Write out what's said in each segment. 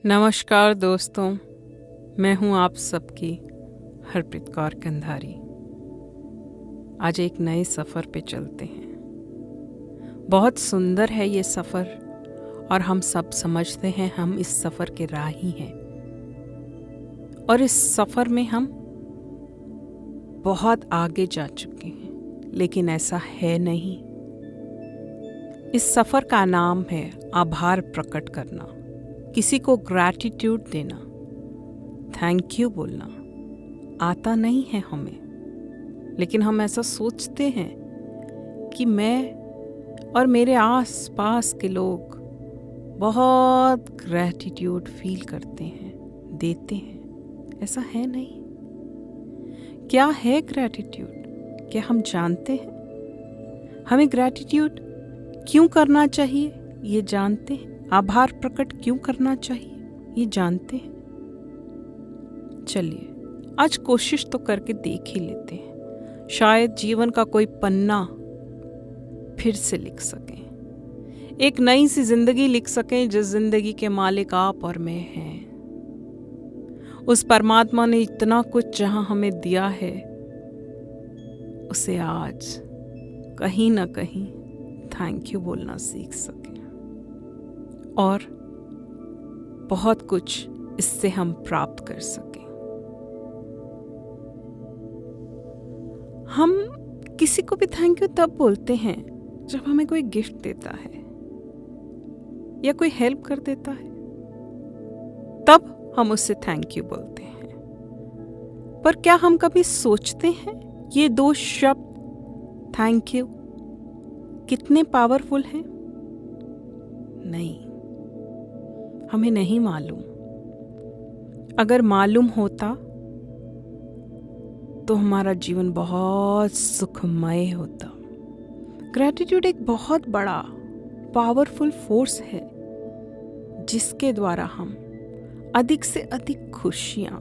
नमस्कार दोस्तों, मैं हूं आप सबकी हरप्रीत कौर कंधारी। आज एक नए सफ़र पे चलते हैं। बहुत सुंदर है ये सफ़र और हम सब समझते हैं हम इस सफ़र के राही हैं। और इस सफ़र में हम बहुत आगे जा चुके हैं, लेकिन ऐसा है नहीं। इस सफ़र का नाम है आभार प्रकट करना, किसी को ग्रैटिट्यूड देना, थैंक यू बोलना। आता नहीं है हमें, लेकिन हम ऐसा सोचते हैं कि मैं और मेरे आस पास के लोग बहुत ग्रैटिट्यूड फील करते हैं, देते हैं। ऐसा है नहीं। क्या है ग्रैटिट्यूड? क्या हम जानते हैं? हमें ग्रैटिट्यूड क्यों करना चाहिए ये जानते हैं? आभार प्रकट क्यों करना चाहिए ये जानते हैं? चलिए आज कोशिश तो करके देख ही लेते हैं। शायद जीवन का कोई पन्ना फिर से लिख सकें, एक नई सी जिंदगी लिख सकें जिस जिंदगी के मालिक आप और मैं हैं। उस परमात्मा ने इतना कुछ जहां हमें दिया है, उसे आज कहीं ना कहीं थैंक यू बोलना सीख सकें और बहुत कुछ इससे हम प्राप्त कर सकें। हम किसी को भी थैंक यू तब बोलते हैं जब हमें कोई गिफ्ट देता है या कोई हेल्प कर देता है, तब हम उससे थैंक यू बोलते हैं। पर क्या हम कभी सोचते हैं ये दो शब्द थैंक यू कितने पावरफुल हैं? नहीं, हमें नहीं मालूम। अगर मालूम होता तो हमारा जीवन बहुत सुखमय होता। ग्रैटिट्यूड एक बहुत बड़ा पावरफुल फोर्स है जिसके द्वारा हम अधिक से अधिक खुशियां,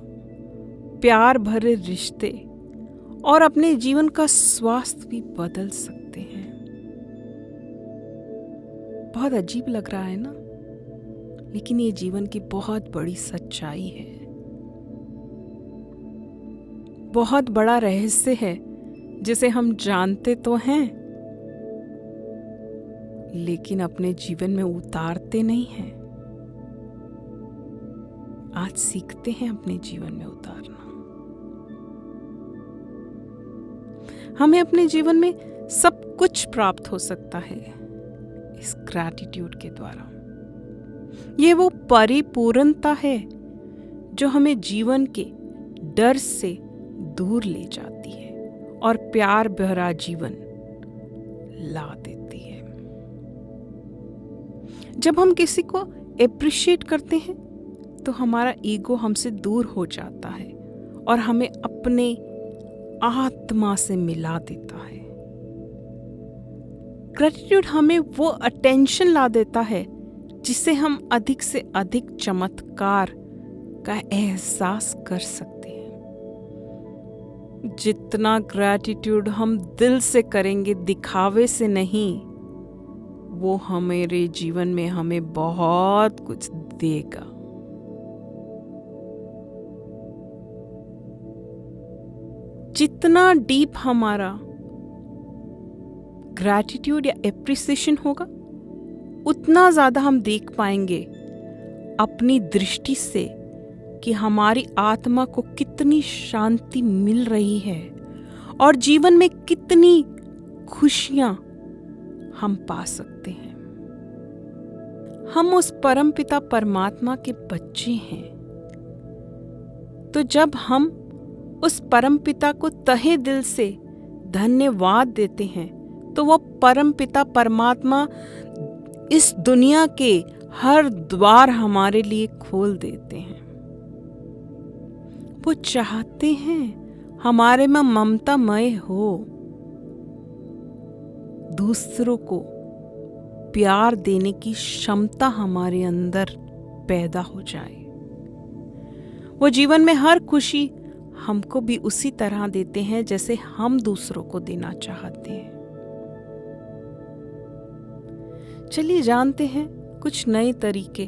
प्यार भरे रिश्ते और अपने जीवन का स्वास्थ्य भी बदल सकते हैं। बहुत अजीब लग रहा है ना, लेकिन ये जीवन की बहुत बड़ी सच्चाई है, बहुत बड़ा रहस्य है जिसे हम जानते तो हैं, लेकिन अपने जीवन में उतारते नहीं हैं। आज सीखते हैं अपने जीवन में उतारना। हमें अपने जीवन में सब कुछ प्राप्त हो सकता है इस ग्रैटिट्यूड के द्वारा। ये वो परिपूर्णता है जो हमें जीवन के डर से दूर ले जाती है और प्यार भरा जीवन ला देती है। जब हम किसी को एप्रिशिएट करते हैं तो हमारा ईगो हमसे दूर हो जाता है और हमें अपने आत्मा से मिला देता है। ग्रैटिट्यूड हमें वो अटेंशन ला देता है जिससे हम अधिक से अधिक चमत्कार का एहसास कर सकते हैं। जितना ग्रैटिट्यूड हम दिल से करेंगे, दिखावे से नहीं, वो हमारे जीवन में हमें बहुत कुछ देगा। जितना डीप हमारा ग्रैटिट्यूड या एप्रिसिएशन होगा, उतना ज्यादा हम देख पाएंगे अपनी दृष्टि से कि हमारी आत्मा को कितनी शांति मिल रही है और जीवन में कितनी खुशियां हम पा सकते हैं। हम उस परमपिता परमात्मा के बच्चे हैं, तो जब हम उस परमपिता को तहे दिल से धन्यवाद देते हैं, तो वो परमपिता परमात्मा इस दुनिया के हर द्वार हमारे लिए खोल देते हैं। वो चाहते हैं हमारे में ममतामय हो, दूसरों को प्यार देने की क्षमता हमारे अंदर पैदा हो जाए। वो जीवन में हर खुशी हमको भी उसी तरह देते हैं जैसे हम दूसरों को देना चाहते हैं। चलिए जानते हैं कुछ नए तरीके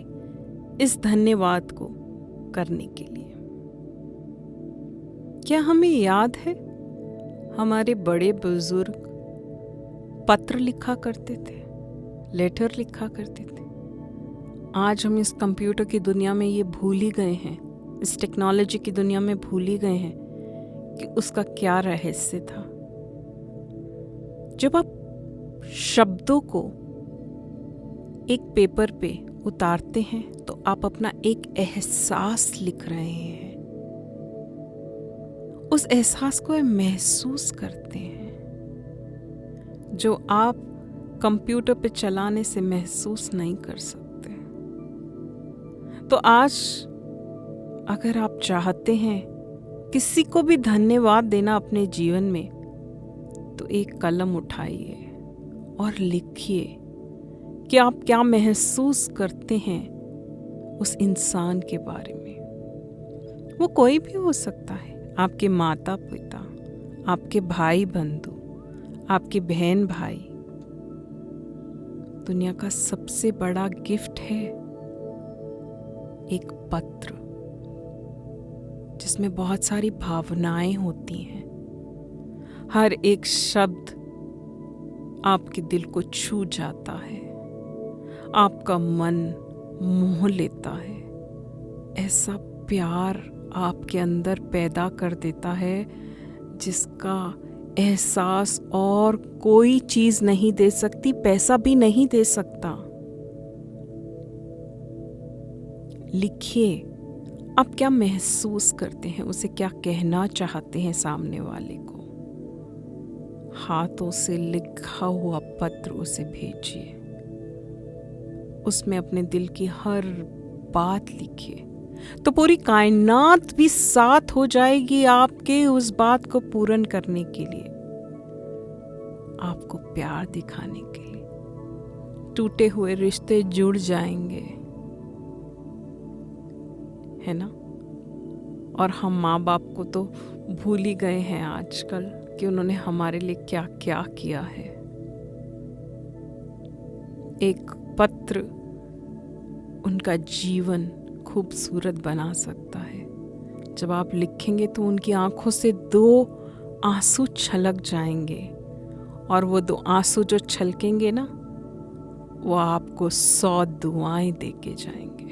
इस धन्यवाद को करने के लिए। क्या हमें याद है हमारे बड़े बुजुर्ग पत्र लिखा करते थे, लेटर लिखा करते थे? आज हम इस कंप्यूटर की दुनिया में ये भूल ही गए हैं, इस टेक्नोलॉजी की दुनिया में भूल ही गए हैं कि उसका क्या रहस्य था। जब आप शब्दों को एक पेपर पे उतारते हैं तो आप अपना एक एहसास लिख रहे हैं, उस एहसास को महसूस करते हैं जो आप कंप्यूटर पे चलाने से महसूस नहीं कर सकते। तो आज अगर आप चाहते हैं किसी को भी धन्यवाद देना अपने जीवन में, तो एक कलम उठाइए और लिखिए कि आप क्या महसूस करते हैं उस इंसान के बारे में। वो कोई भी हो सकता है, आपके माता पिता, आपके भाई बंधु, आपके बहन भाई। दुनिया का सबसे बड़ा गिफ्ट है एक पत्र जिसमें बहुत सारी भावनाएं होती हैं। हर एक शब्द आपके दिल को छू जाता है, आपका मन मोह लेता है, ऐसा प्यार आपके अंदर पैदा कर देता है जिसका एहसास और कोई चीज नहीं दे सकती, पैसा भी नहीं दे सकता। लिखिए आप क्या महसूस करते हैं, उसे क्या कहना चाहते हैं सामने वाले को। हाथों से लिखा हुआ पत्र उसे भेजिए, उसमें अपने दिल की हर बात लिखिए, तो पूरी कायनात भी साथ हो जाएगी आपके उस बात को पूर्ण करने के लिए, आपको प्यार दिखाने के लिए। टूटे हुए रिश्ते जुड़ जाएंगे, है ना। और हम माँ बाप को तो भूल ही गए हैं आजकल कि उन्होंने हमारे लिए क्या क्या किया है। एक पत्र उनका जीवन खूबसूरत बना सकता है। जब आप लिखेंगे तो उनकी आंखों से 2 आंसू छलक जाएंगे, और वो 2 आंसू जो छलकेंगे ना, वो आपको 100 दुआएं देके जाएंगे।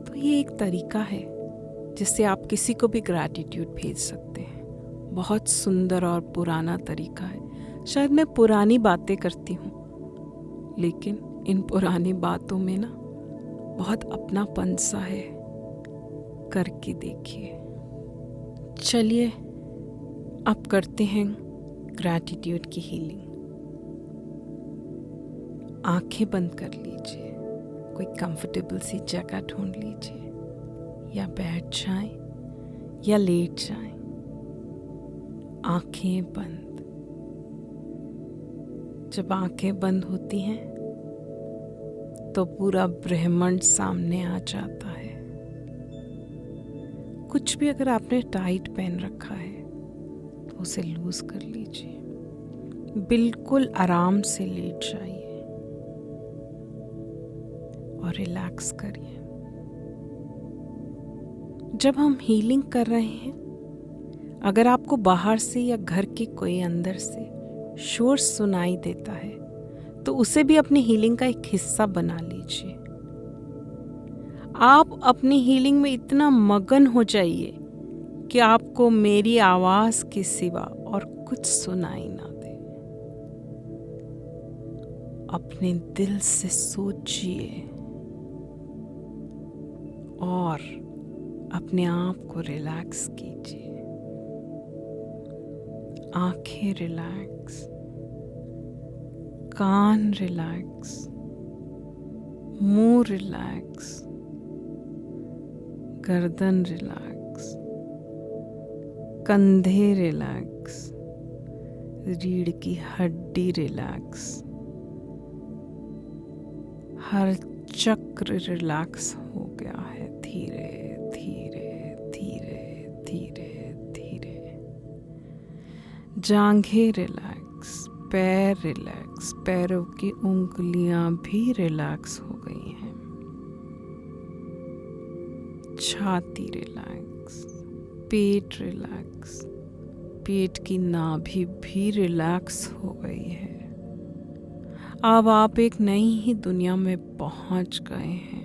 तो ये एक तरीका है जिससे आप किसी को भी ग्रैटिट्यूड भेज सकते हैं। बहुत सुंदर और पुराना तरीका है। शायद मैं पुरानी बातें करती हूँ, लेकिन इन पुरानी बातों में ना बहुत अपनापन सा है। करके देखिए। चलिए अब करते हैं ग्रैटिट्यूड की हीलिंग। आंखें बंद कर लीजिए, कोई कंफर्टेबल सी जगह ढूंढ लीजिए, या बैठ जाएं या लेट जाएं। आंखें बंद। जब आंखें बंद होती हैं तो पूरा ब्रह्मांड सामने आ जाता है। कुछ भी अगर आपने टाइट पहन रखा है तो उसे लूज कर लीजिए। बिल्कुल आराम से लेट जाइए और रिलैक्स करिए। जब हम हीलिंग कर रहे हैं, अगर आपको बाहर से या घर के कोई अंदर से शोर सुनाई देता है तो उसे भी अपनी हीलिंग का एक हिस्सा बना लीजिए। आप अपनी हीलिंग में इतना मगन हो जाइए कि आपको मेरी आवाज के सिवा और कुछ सुनाई ना दे। अपने दिल से सोचिए और अपने आप को रिलैक्स कीजिए। आंखें रिलैक्स, कान रिलैक्स, मुंह रिलैक्स, गर्दन रिलैक्स, कंधे रिलैक्स, रीढ़ की हड्डी रिलैक्स, हर चक्र रिलैक्स हो गया है। धीरे धीरे धीरे धीरे धीरे जांघें रिलैक्स, पैर रिलैक्स, पैरों की उंगलियां भी रिलैक्स हो गई हैं। छाती रिलैक्स, पेट रिलैक्स, पेट की नाभि भी रिलैक्स हो गई है। अब आप एक नई ही दुनिया में पहुंच गए हैं।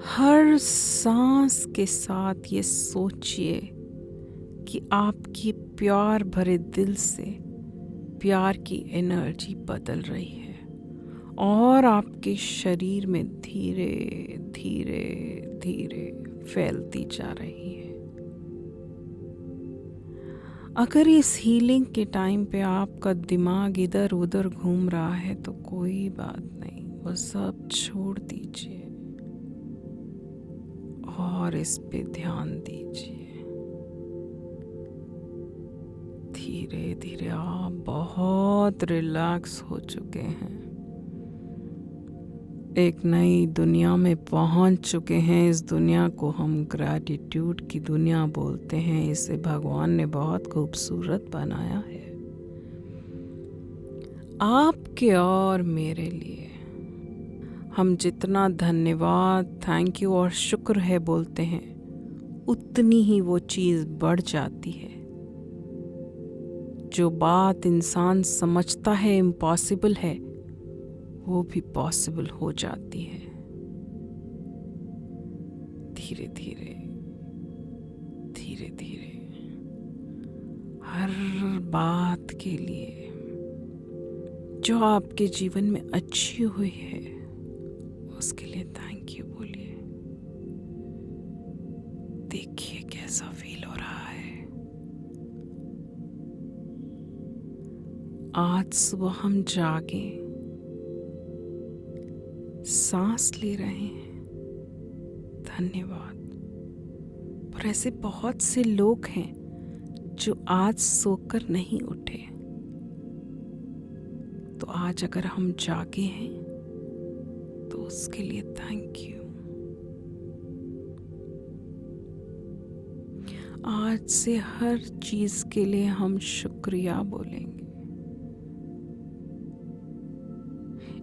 हर सांस के साथ ये सोचिए कि आपकी प्यार भरे दिल से प्यार की एनर्जी बदल रही है और आपके शरीर में धीरे धीरे धीरे फैलती जा रही है। अगर इस हीलिंग के टाइम पे आपका दिमाग इधर उधर घूम रहा है तो कोई बात नहीं, वो सब छोड़ दीजिए और इस पे ध्यान दीजिए। धीरे धीरे आप बहुत रिलैक्स हो चुके हैं, एक नई दुनिया में पहुंच चुके हैं। इस दुनिया को हम ग्रैटिट्यूड की दुनिया बोलते हैं। इसे भगवान ने बहुत खूबसूरत बनाया है आपके और मेरे लिए। हम जितना धन्यवाद, थैंक यू और शुक्र है बोलते हैं, उतनी ही वो चीज़ बढ़ जाती है। जो बात इंसान समझता है इम्पॉसिबल है, वो भी पॉसिबल हो जाती है। धीरे धीरे धीरे धीरे हर बात के लिए जो आपके जीवन में अच्छी हुई है उसके लिए थैंक यू बोलिए। देखिए कैसा फील हो रहा है। आज सुबह हम जागे, सांस ले रहे हैं, धन्यवाद। पर ऐसे बहुत से लोग हैं जो आज सोकर नहीं उठे, तो आज अगर हम जागे हैं तो उसके लिए थैंक यू। आज से हर चीज के लिए हम शुक्रिया बोलेंगे।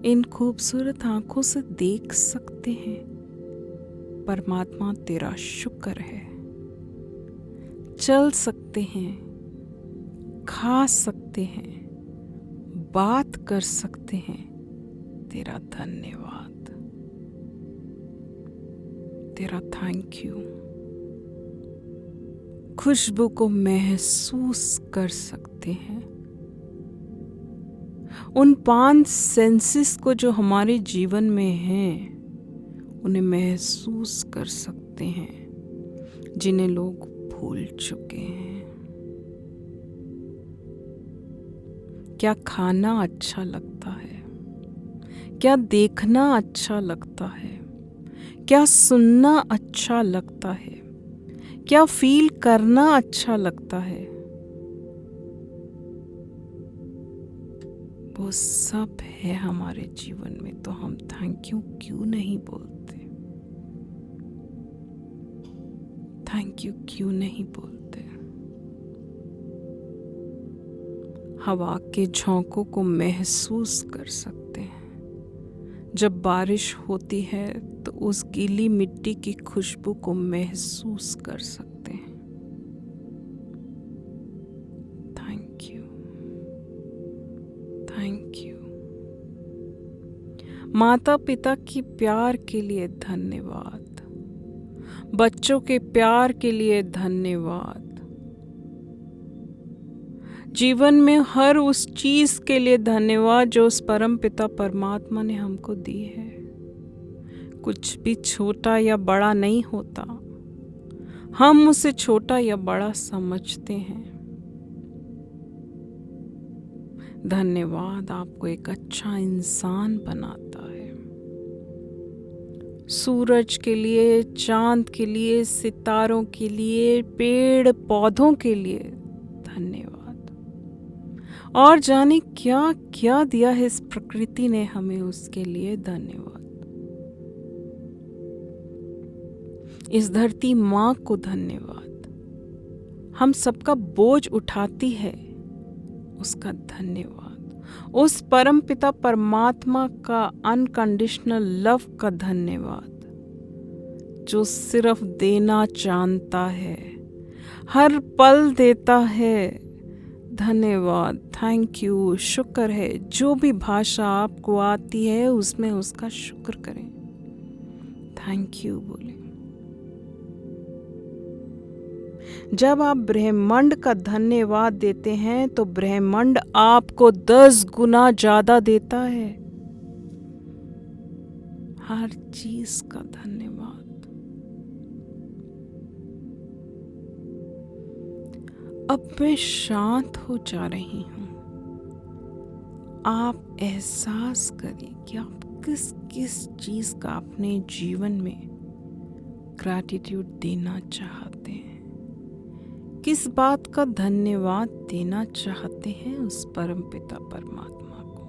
इन खूबसूरत आंखों से देख सकते हैं, परमात्मा तेरा शुक्र है। चल सकते हैं, खा सकते हैं, बात कर सकते हैं, तेरा धन्यवाद, तेरा थैंक यू। खुशबू को महसूस कर सकते हैं, उन 5 सेंसेस को जो हमारे जीवन में हैं उन्हें महसूस कर सकते हैं जिन्हें लोग भूल चुके हैं। क्या खाना अच्छा लगता है? क्या देखना अच्छा लगता है? क्या सुनना अच्छा लगता है? क्या फील करना अच्छा लगता है? वो सब है हमारे जीवन में, तो हम थैंक यू क्यों नहीं बोलते? थैंक यू क्यों नहीं बोलते? हवा के झोंकों को महसूस कर सकते हैं। जब बारिश होती है तो उस गीली मिट्टी की खुशबू को महसूस कर सकते हैं। Thank you, thank you. माता पिता की प्यार के लिए धन्यवाद। बच्चों के प्यार के लिए धन्यवाद। जीवन में हर उस चीज के लिए धन्यवाद जो उस परम पिता परमात्मा ने हमको दी है। कुछ भी छोटा या बड़ा नहीं होता, हम उसे छोटा या बड़ा समझते हैं। धन्यवाद आपको एक अच्छा इंसान बनाता है। सूरज के लिए, चांद के लिए, सितारों के लिए, पेड़ पौधों के लिए धन्यवाद। और जाने क्या क्या दिया है इस प्रकृति ने हमें, उसके लिए धन्यवाद। इस धरती माँ को धन्यवाद। हम सबका बोझ उठाती है, उसका धन्यवाद। उस परम पिता परमात्मा का अनकंडीशनल लव का धन्यवाद, जो सिर्फ देना जानता है, हर पल देता है। धन्यवाद, थैंक यू, शुक्र है। जो भी भाषा आपको आती है उसमें उसका शुक्र करें। थैंक यू बोले। जब आप ब्रह्मांड का धन्यवाद देते हैं तो ब्रह्मांड आपको 10 गुना ज्यादा देता है। हर चीज का धन्यवाद। अब मैं शांत हो जा रही हूं। आप एहसास करिए कि आप किस किस चीज का अपने जीवन में ग्रैटिट्यूड देना चाहते हैं, किस बात का धन्यवाद देना चाहते हैं उस परम पिता परमात्मा को।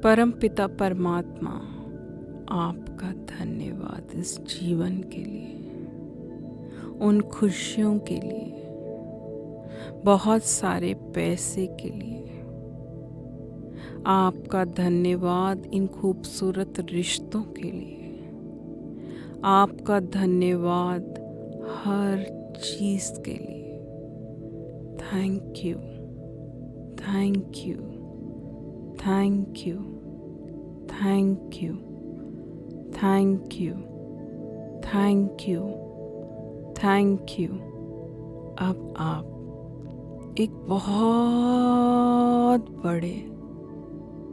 परमपिता परमात्मा, आपका धन्यवाद इस जीवन के लिए, उन खुशियों के लिए, बहुत सारे पैसे के लिए। आपका धन्यवाद इन खूबसूरत रिश्तों के लिए। आपका धन्यवाद हर चीज़ के लिए। Thank you, thank you, thank you, thank you, thank you, thank you, thank you. अब आप एक बहुत बड़े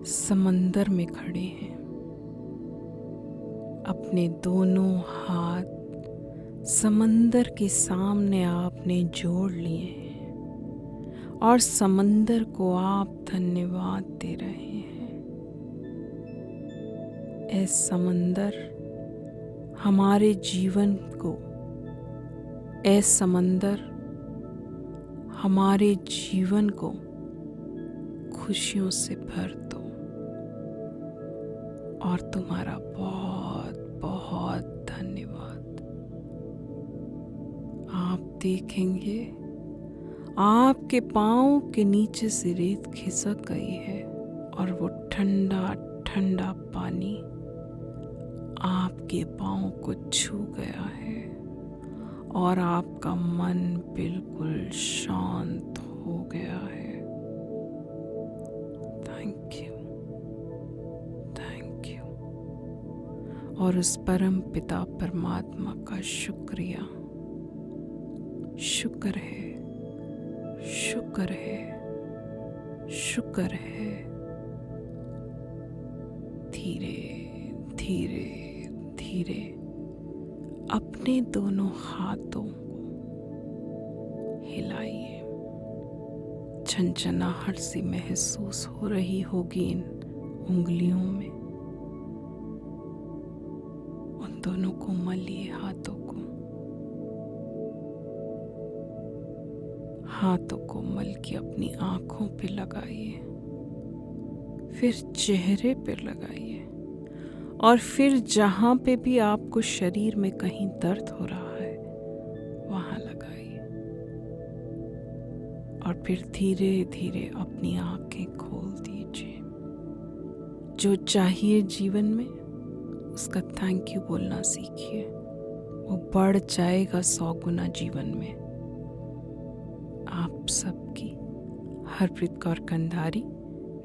समंदर में खड़े हैं। अपने दोनों हाथ समंदर के सामने आपने जोड़ लिए हैं और समंदर को आप धन्यवाद दे रहे हैं। ऐ समंदर हमारे जीवन को, ऐ समंदर हमारे जीवन को खुशियों से भर दो और तुम्हारा बहुत बहुत धन्यवाद। आप देखेंगे आपके पाँव के नीचे से रेत खिसक गई है और वो ठंडा ठंडा पानी आपके पाँव को छू गया है और आपका मन बिल्कुल शांत हो गया है। Thank you, thank you. और उस परम पिता परमात्मा का शुक्रिया, शुक्र है, शुक्र है, शुक्र है। धीरे धीरे धीरे अपने दोनों हाथों को हिलाइए। झंझनाहट सी महसूस हो रही होगी इन उंगलियों में। उन दोनों को मलिए, हाथों को मल के अपनी आंखों पे लगाइए, फिर चेहरे पे लगाइए और फिर जहाँ पे भी आपको शरीर में कहीं दर्द हो रहा है वहाँ लगाइए और फिर धीरे धीरे अपनी आंखें खोल दीजिए। जो चाहिए जीवन में उसका थैंक यू बोलना सीखिए, वो बढ़ जाएगा 100 गुना जीवन में। आप सबकी हरप्रीत कौर कंधारी,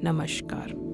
नमस्कार।